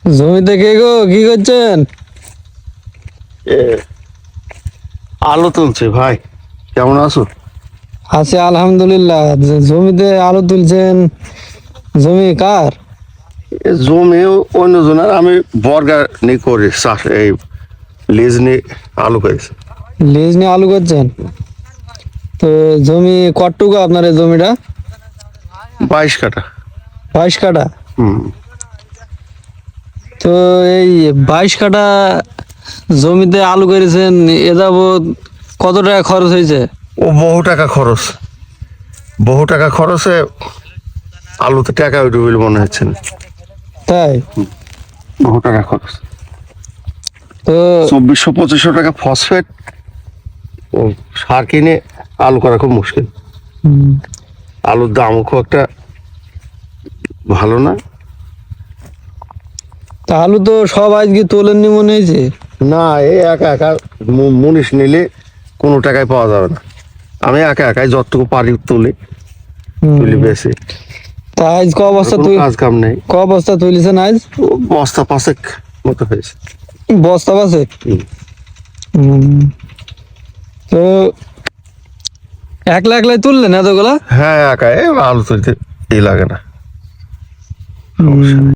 জমিতে কে গো, কি করছেন? এ আলু তুলছে ভাই, কেমন আছো? আছি আলহামদুলিল্লাহ। জমিতে আলু তুলছেন? জমি কার? জমি অন্যজনের, আমি বর্গা নিয়ে করি চাষ, এই লিজ নিয়ে আলু করেছি। লিজ নিয়ে আলু করছেন? তো জমি কতটুকু আপনার এই জমিটা? 22 কাঠা। 22 কাঠা? হুম। তো এই 22 কাঠা জমিতে আলু করেছেন, এ যাবৎ কত টাকা খরচ হয়েছে? ও বহু টাকা খরচে আলুতে টাকা উঠে বলে মনে হচ্ছে না। তাই? বহু টাকা খরচ। তো 2400-2500 টাকা ফসফেট ও সার কিনে আলু করা খুব মুশকিল। হুম, আলুর দামও খুব একটা ভালো না। তা আলু তো সব আজকে তোলেননি মনে হয়েছে। না, এই একা একা মুনিশ নিলে কোনো টাকায় পাওয়া যাবে না। আমি একা একাই যতটুকু পারি তুলি বেশি। তা আজ ক বস্তা কোনো কাজ কাম নেই। ক বস্তা তুলেছেন আজ? ও বস্তা 5 মতো হয়েছে। বস্তা আছে? হুম। তো একলা একলাই তুললেন এতগুলা? হ্যাঁ, একা আলু তুলতে লাগে না।